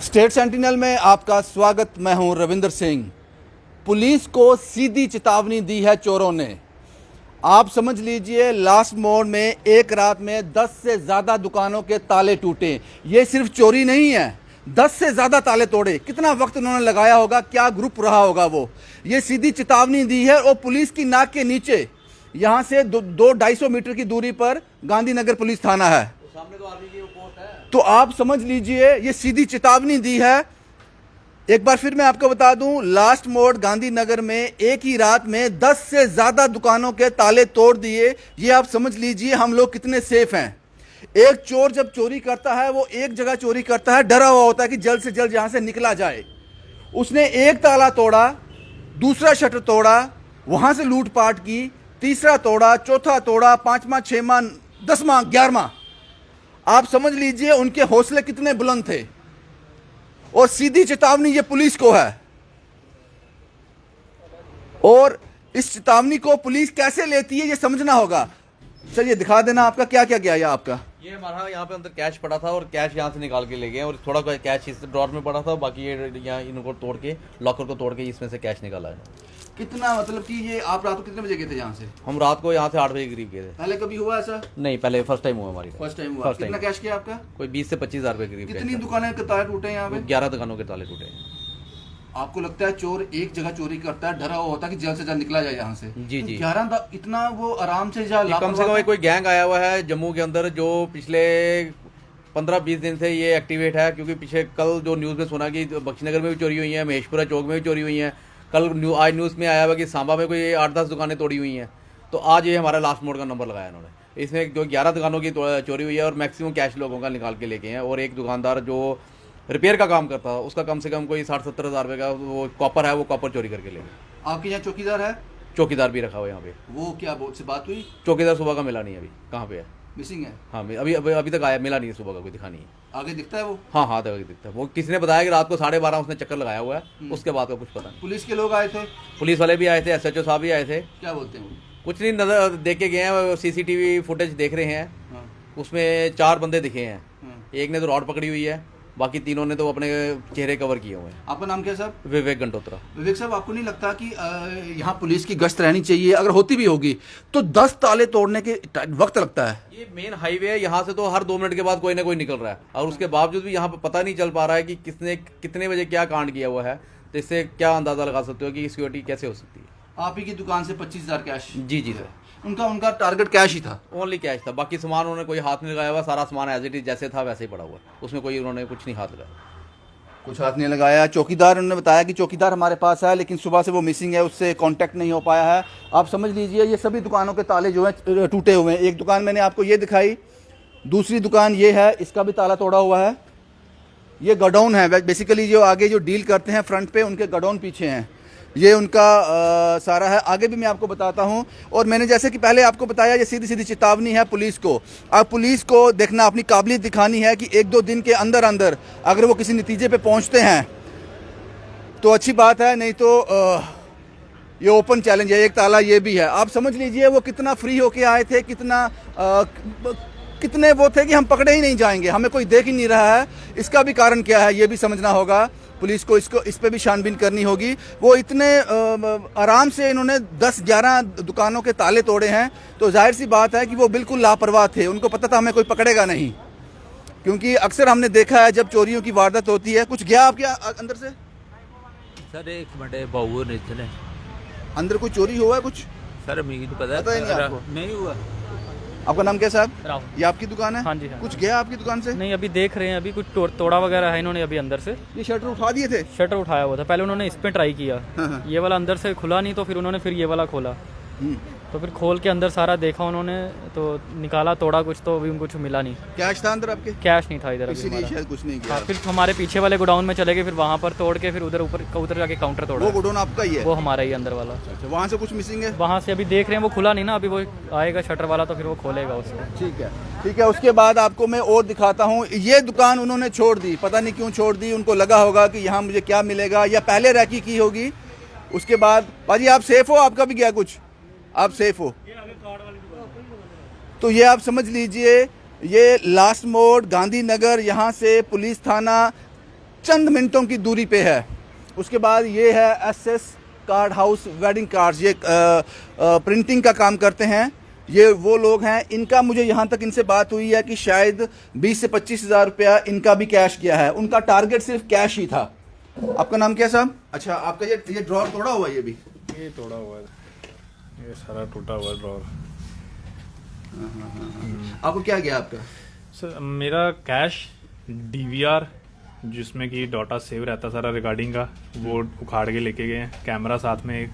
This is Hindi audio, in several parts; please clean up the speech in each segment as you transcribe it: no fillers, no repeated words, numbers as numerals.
स्टेट सेंटिनल में आपका स्वागत। मैं हूं रविंदर सिंह। पुलिस को सीधी चेतावनी दी है चोरों ने। आप समझ लीजिए, लास्ट मोड़ में एक रात में 10 से ज़्यादा दुकानों के ताले टूटे। ये सिर्फ चोरी नहीं है, 10 से ज़्यादा ताले तोड़े। कितना वक्त उन्होंने लगाया होगा, क्या ग्रुप रहा होगा वो। ये सीधी चेतावनी दी है और पुलिस की नाक के नीचे, यहाँ से 200-250 मीटर की दूरी पर गांधीनगर पुलिस थाना है। सामने तो आर्मी की वो पोस्ट है। तो आप समझ लीजिए, ये सीधी चेतावनी दी है। एक बार फिर मैं आपको बता दूं, लास्ट मोड़ गांधीनगर में एक ही रात में 10 से ज्यादा दुकानों के ताले तोड़ दिए। ये आप समझ लीजिए हम लोग कितने सेफ हैं। एक चोर जब चोरी करता है, वो एक जगह चोरी करता है, डरा हुआ होता है कि जल्द से जल्द यहां से निकला जाए। उसने एक ताला तोड़ा, दूसरा शटर तोड़ा, वहां से लूटपाट की, तीसरा तोड़ा, चौथा तोड़ा, पांचवा, छठवां, 10वां, 11वां। आप समझ लीजिए उनके हौसले कितने बुलंद थे। और सीधी चेतावनी ये पुलिस को है। और इस चेतावनी को पुलिस कैसे लेती है ये समझना होगा। सर ये दिखा देना आपका क्या क्या गया। आपका ये हमारा यहाँ पे अंदर कैश पड़ा था और कैश यहाँ से निकाल के ले गए और थोड़ा कैश इस ड्रॉर में पड़ा था। बाकी ये यहाँ इनको तोड़ के, लॉकर को तोड़ के इसमें से कैश निकाला है। कितना, मतलब कि ये आप रात को कितने बजे गए थे यहाँ से? हम रात को यहाँ से 8 बजे करीब गए थे। पहले कभी हुआ ऐसा? नहीं, पहले फर्स्ट टाइम हुआ हमारी। फर्स्ट टाइम हुआ। कितना कैश किया आपका? कोई 20 से 25 हज़ार रुपये करीब। कितनी दुकानें के ताले टूटे हैं यहाँ पे? 11 दुकानों के ताले टूटे। आपको लगता है चोर एक जगह चोरी करता है, डरा हुआ होता है कि जल्द से जल्द निकला जाए यहाँ से? जी जी। 11 इतना वो आराम से जा। कम से कम कोई गैंग आया हुआ है जम्मू के अंदर जो पिछले 15-20 दिन से ये एक्टिवेट है। क्योंकि पीछे कल जो न्यूज़ में सुना कि बख्शीनगर में भी चोरी हुई है, महेशपुरा चौक में भी चोरी हुई है। कल आज न्यूज़ में आया हुआ कि सांबा में कोई 8-10 दुकानें तोड़ी हुई हैं। तो आज ये हमारा लास्ट मोड का नंबर लगाया इन्होंने। इसमें जो 11 दुकानों की चोरी हुई है और मैक्सिमम कैश लोगों का निकाल के लेके हैं। और एक दुकानदार जो रिपेयर का काम करता था, उसका कम से कम कोई 60-70 हज़ार रुपये का वो कॉपर है, वो कॉपर चोरी करके ले गए। आपके यहाँ चौकीदार है? चौकीदार भी रखा हुआ यहाँ पे। वो क्या से बात हुई? चौकीदार सुबह का मिला नहीं, अभी कहाँ पे है? मिसिंग है। हाँ, अभी तक आया, मिला नहीं है, सुबह का कोई दिखा नहीं है। आगे दिखता है वो? हाँ, आगे दिखता है। वो किसी ने बताया कि रात को 12:30 उसने चक्कर लगाया हुआ है। उसके बाद का कुछ पता नहीं। पुलिस के लोग आए थे? पुलिस वाले भी आए थे, SHO साहब भी आए थे। क्या बोलते हैं वो? कुछ नहीं, नजर देख के गए हैं, CCTV फुटेज देख रहे हैं। हाँ। उसमें 4 बंदे दिखे हैं। हाँ। एक ने तो रॉड पकड़ी हुई है, बाकी तीनों ने तो अपने चेहरे कवर किए हुए हैं। आपका नाम क्या साहब? विवेक गंडोत्रा। विवेक साहब, आपको नहीं लगता कि यहाँ पुलिस की गश्त रहनी चाहिए? अगर होती भी होगी तो 10 ताले तोड़ने के वक्त लगता है। ये मेन हाईवे है, यहाँ से तो हर 2 मिनट के बाद कोई ना कोई निकल रहा है। और उसके बावजूद भी यहाँ पर पता नहीं चल पा रहा है कि किसने कितने बजे क्या कांड किया हुआ है। तो इससे क्या अंदाजा लगा सकते हो कि सिक्योरिटी कैसे हो सकती है। आप ही की दुकान से 25,000 कैश? जी जी सर। उनका टारगेट कैश ही था? ओनली कैश था। बाकी सामान उन्होंने कोई हाथ नहीं लगाया हुआ। सारा सामान एज इट इज जैसे था वैसे ही पड़ा हुआ। उसमें कोई उन्होंने कुछ नहीं हाथ लगाया। कुछ हाथ नहीं लगाया। चौकीदार, उन्होंने बताया कि चौकीदार हमारे पास है, लेकिन सुबह से वो मिसिंग है, उससे कांटेक्ट नहीं हो पाया है। आप समझ लीजिए ये सभी दुकानों के ताले जो हैं टूटे हुए हैं। एक दुकान मैंने आपको ये दिखाई, दूसरी दुकान ये है, इसका भी ताला तोड़ा हुआ है। ये गोडाउन है बेसिकली, जो आगे जो डील करते हैं फ्रंट पे, उनके गोडाउन पीछे हैं। ये उनका सारा है। आगे भी मैं आपको बताता हूं। और मैंने जैसे कि पहले आपको बताया, ये सीधी सीधी चेतावनी है पुलिस को। अब पुलिस को देखना, अपनी काबिलियत दिखानी है कि 1-2 दिन के अंदर अंदर अगर वो किसी नतीजे पे पहुंचते हैं तो अच्छी बात है, नहीं तो ये ओपन चैलेंज है। एक ताला ये भी है। आप समझ लीजिए वो कितना फ्री होके आए थे, कितने वो थे कि हम पकड़े ही नहीं जाएंगे, हमें कोई देख ही नहीं रहा है। इसका भी कारण क्या है ये भी समझना होगा पुलिस को। इस पे भी छानबीन करनी होगी। वो इतने आराम से इन्होंने 10-11 दुकानों के ताले तोड़े हैं, तो जाहिर सी बात है कि वो बिल्कुल लापरवाह थे। उनको पता था हमें कोई पकड़ेगा नहीं, क्योंकि अक्सर हमने देखा है जब चोरियों की वारदात होती है। कुछ गया आपके अंदर से? सर एक मिनट बहु निचले अंदर कोई चोरी हुआ है कुछ? सर मुझे तो पता ही नहीं आपको? नहीं हुआ। आपका नाम क्या साहब? राहुल। ये आपकी दुकान है? हाँ जी हाँ। कुछ गया आपकी दुकान से? नहीं, अभी देख रहे हैं, अभी कुछ तोड़ा वगैरह है इन्होंने अभी अंदर से। ये शटर उठा दिए थे? शटर उठाया हुआ था, पहले उन्होंने इस पे ट्राई किया। हाँ। ये वाला अंदर से खुला नहीं, तो फिर उन्होंने फिर ये वाला खोला। तो फिर खोल के अंदर सारा देखा उन्होंने, तो निकाला, तोड़ा कुछ, तो अभी कुछ मिला नहीं। कैश था अंदर आपके? कैश नहीं था इधर अभी इसीलिए हमारा। शायद कुछ नहीं किया। हाँ, फिर हमारे पीछे वाले गोडाउन में चले गए, फिर वहाँ पर तोड़ के फिर उधर जाके काउंटर तोड़ा। वो गोडाउन आपका ही है? वो हमारा ही अंदर वाला। अच्छा, वहाँ से कुछ मिसिंग है? वहाँ से अभी देख रहे हैं, वो खुला नहीं ना, अभी वो आएगा शटर वाला तो फिर वो खोलेगा उसको। ठीक है, ठीक है। उसके बाद आपको मैं और दिखाता हूँ। ये दुकान उन्होंने छोड़ दी, पता नहीं क्यों छोड़ दी। उनको लगा होगा कि यहाँ मुझे क्या मिलेगा, या पहले रैकी की होगी। उसके बाद भाजी आप सेफ हो? आपका भी गया कुछ? आप सेफ हो? तो ये आप समझ लीजिए, ये लास्ट मोड़ गांधीनगर, यहाँ से पुलिस थाना चंद मिनटों की दूरी पे है। उसके बाद ये है SS card house wedding cards, ये प्रिंटिंग का काम करते हैं। ये वो लोग हैं, इनका मुझे यहाँ तक इनसे बात हुई है कि शायद 20 से 25 हज़ार रुपया इनका भी कैश किया है। उनका टारगेट सिर्फ कैश ही था। आपका नाम क्या साहब? अच्छा, आपका ये ड्रॉर तोड़ा हुआ है? ये तोड़ा हुआ है, ये सारा टूटा हुआ ड्रॉर। आपको क्या गया आपका? सर मेरा कैश, DVR जिसमें कि डाटा सेव रहता सारा रिकॉर्डिंग का, वो उखाड़ के लेके गए हैं। कैमरा साथ में एक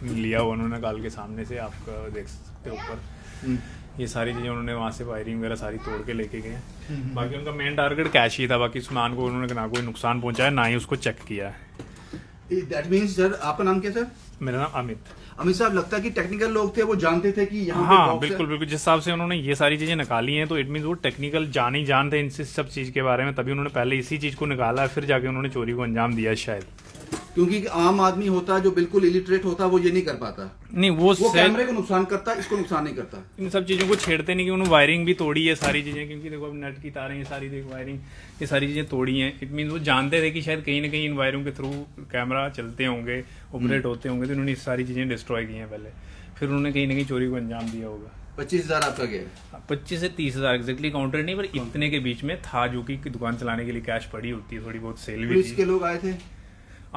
लिया हुआ उन्होंने गाल के सामने से, आप देख सकते हो ऊपर। ये सारी चीज़ें उन्होंने वहाँ से वायरिंग वगैरह सारी तोड़ के लेके गए हैं। बाकी उनका मेन टारगेट कैश ही था। बाकी सामान को उन्होंने ना कोई नुकसान पहुँचाया, ना ही उसको चेक किया है। दैट मीन्स सर, आपका नाम क्या सर? मेरा नाम अमित। अमित साहब, लगता है कि टेक्निकल लोग थे, वो जानते थे कि यहाँ पे हाँ box है। बिल्कुल बिल्कुल, जिस हिसाब से उन्होंने ये सारी चीज़ें निकाली हैं तो इट मीन्स वो टेक्निकल जान थे इनसे सब चीज़ के बारे में, तभी उन्होंने पहले इसी चीज़ को निकाला, फिर जाके उन्होंने चोरी को अंजाम दिया शायद। क्योंकि आम आदमी होता जो बिल्कुल इलिटरेट होता, वो ये नहीं कर पाता। नहीं वो कैमरे को नुकसान करता, इसको नुकसान नहीं करता। इन सब चीज़ों को छेड़ते नहीं कि उन्होंने वायरिंग भी तोड़ी है सारी चीज़ें, क्योंकि देखो अब नेट की तारें ये सारी देखो वायरिंग, ये सारी चीज़ें तोड़ी हैं। इट मीन्स वो जानते थे कि शायद कहीं ना कहीं इन वायरों के थ्रू कैमरा चलते होंगे, ऑपरेट होते होंगे, तो उन्होंने ये सारी चीज़ें डिस्ट्रॉय की हैं पहले, फिर उन्होंने कहीं ना कहीं चोरी को अंजाम दिया होगा। 25 हज़ार आपका गया? 25 से 30 हज़ार एग्जैक्टली काउंटर नहीं, पर इतने के बीच में था, जो कि दुकान चलाने के लिए कैश पड़ी होती है, थोड़ी बहुत सेल भी पुलिस थी। के लोग आए थे?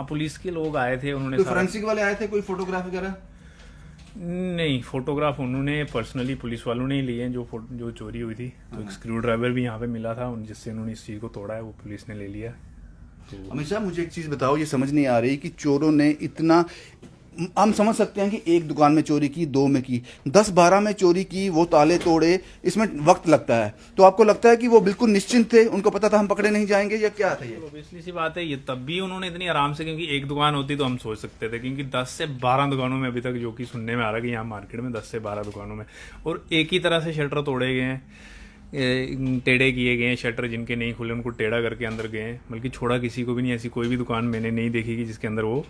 पुलिस के लोग आए थे, उन्होंने कोई फोरेंसिक वाले आए थे, कोई फोटोग्राफ वगैरह? नहीं, फोटोग्राफ उन्होंने पर्सनली पुलिस वालों ने ही लिए हैं जो चोरी हुई थी। तो एक स्क्रू ड्राइवर भी यहाँ पे मिला था, जिससे उन्होंने इस चीज़ को तोड़ा है, वो पुलिस ने ले लिया। अमित साहब, मुझे एक चीज़ बताओ, ये समझ नहीं आ रही कि चोरों ने इतना, हम समझ सकते हैं कि एक दुकान में चोरी की, 2 में की, 10-12 में चोरी की, वो ताले तोड़े, इसमें वक्त लगता है। तो आपको लगता है कि वो बिल्कुल निश्चिंत थे, उनको पता था हम पकड़े नहीं जाएंगे, या क्या था ये? ऑब्वियसली सी बात है, ये तब भी उन्होंने इतनी आराम से, क्योंकि एक दुकान होती तो हम सोच सकते थे, क्योंकि 10 से 12 दुकानों में अभी तक जो कि सुनने में आ रहा है कि यहाँ मार्केट में 10 से 12 दुकानों में, और एक ही तरह से शटर तोड़े गए हैं, टेढ़े किए गए हैं शटर, जिनके नहीं खुले उनको टेढ़ा करके अंदर गए हैं। बल्कि छोड़ा किसी को भी नहीं, ऐसी कोई भी दुकान मैंने नहीं देखी कि जिसके अंदर वो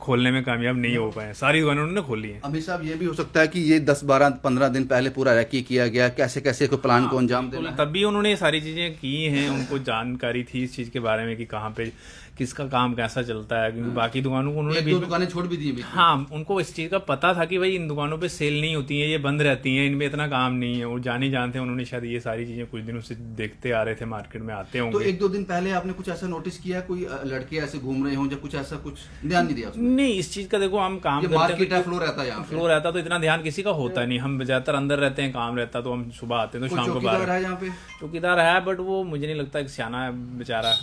खोलने में कामयाब नहीं हो पाए। सारी दुकानें उन्होंने खोली हैं। अमित साहब, ये भी हो सकता है कि ये 10-12-15 दिन पहले पूरा रैकी किया गया, कैसे कैसे कोई प्लान को अंजाम देना है। तभी उन्होंने ये सारी चीज़ें की हैं, उनको जानकारी थी इस चीज़ के बारे में कि कहाँ पे किसका काम कैसा चलता है, क्योंकि बाकी दुकानों को उन्होंने 1-2 दुकानें छोड़ भी दी। हाँ, उनको इस चीज़ का पता था कि भाई इन दुकानों पे सेल नहीं होती है, ये बंद रहती हैं, इनमें इतना काम नहीं है, वो जानते हैं। उन्होंने शायद ये सारी चीज़ें कुछ दिनों से देखते आ रहे थे, मार्केट में आते होंगे। तो 1-2 दिन पहले आपने कुछ ऐसा नोटिस किया, कोई लड़के ऐसे घूम रहे हों या कुछ ऐसा, कुछ ध्यान नहीं दिया? नहीं, इस चीज़ का देखो हम काम मार्केट है, फ्लो रहता है यहाँ, फ्लो रहता तो इतना ध्यान किसी का होता नहीं। हम ज्यादातर अंदर रहते हैं, काम रहता तो हम सुबह आते हैं तो शाम को बाहर है यहाँ पे। चौकीदार है, बट वो मुझे नहीं लगता, एक सियाना है बेचारा,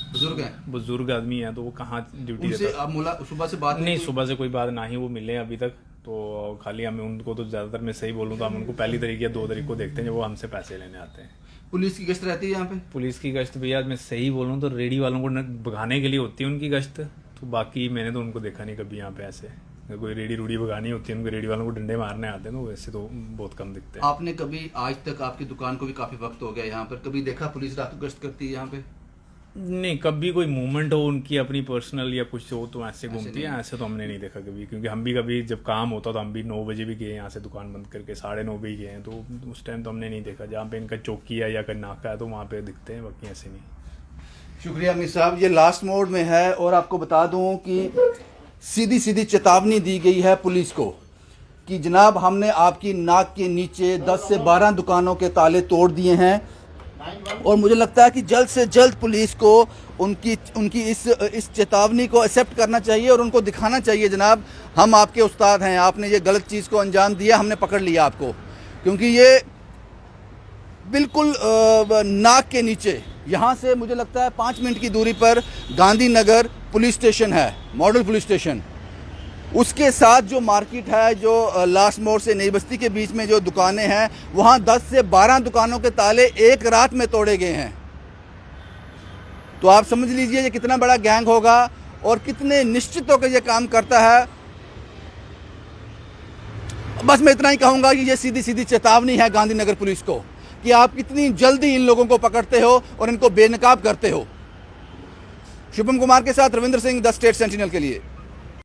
बुजुर्ग आदमी है, तो वो कहाँ ड्यूटी देता है। सुबह से बात नहीं, सुबह से कोई बात ना ही वो मिले अभी तक। तो खाली हमें उनको, तो ज्यादातर मैं सही बोलूँ तो हम उनको पहली तारीख या 2 तारीख को देखते हैं जब वो हमसे पैसे लेने आते हैं। पुलिस की गश्त रहती है यहाँ पे? पुलिस की गश्त भैया मैं सही बोलूँ तो रेडी वालों को भगाने के लिए होती है उनकी गश्त। तो बाकी मैंने तो उनको देखा नहीं कभी यहाँ पे ऐसे कोई रेडी रूडी भगानी होती है, उनको रेडी वालों को डंडे मारने आते हैं, तो वैसे तो बहुत कम दिखते हैं। आपने कभी, आज तक आपकी दुकान को भी काफी वक्त हो गया यहाँ पर, कभी देखा पुलिस रात को गश्त करती है यहाँ पे? नहीं, कभी कोई मूवमेंट हो उनकी अपनी पर्सनल या कुछ हो तो ऐसे घूमती है, ऐसे तो हमने नहीं देखा कभी। क्योंकि हम भी कभी जब काम होता तो हम भी 9 बजे भी गए यहाँ से, दुकान बंद करके 9:30 भी गए हैं, तो उस टाइम तो हमने नहीं देखा। जहाँ पे इनका चौकी है या कहीं नाका है तो वहाँ पे दिखते हैं, बाकी ऐसे नहीं। शुक्रिया अमित साहब। ये लास्ट मोड में है, और आपको बता दूं कि सीधी चेतावनी दी गई है पुलिस को कि जनाब, हमने आपकी नाक के नीचे 10 से 12 दुकानों के ताले तोड़ दिए हैं, और मुझे लगता है कि जल्द से जल्द पुलिस को उनकी इस चेतावनी को एक्सेप्ट करना चाहिए और उनको दिखाना चाहिए, जनाब हम आपके उस्ताद हैं, आपने ये गलत चीज़ को अंजाम दिया, हमने पकड़ लिया आपको। क्योंकि ये बिल्कुल नाक के नीचे, यहाँ से मुझे लगता है 5 मिनट की दूरी पर गांधीनगर पुलिस स्टेशन है, मॉडल पुलिस स्टेशन। उसके साथ जो मार्केट है, जो लास्ट मोड़ से नई बस्ती के बीच में जो दुकानें हैं, वहाँ 10 से 12 दुकानों के ताले एक रात में तोड़े गए हैं। तो आप समझ लीजिए ये कितना बड़ा गैंग होगा और कितने निश्चित होकर ये काम करता है। बस मैं इतना ही कहूँगा कि ये सीधी चेतावनी है गांधीनगर पुलिस को कि आप कितनी जल्दी इन लोगों को पकड़ते हो और इनको बेनकाब करते हो। शुभम कुमार के साथ Ravindra Singh, the state sentinel के लिए।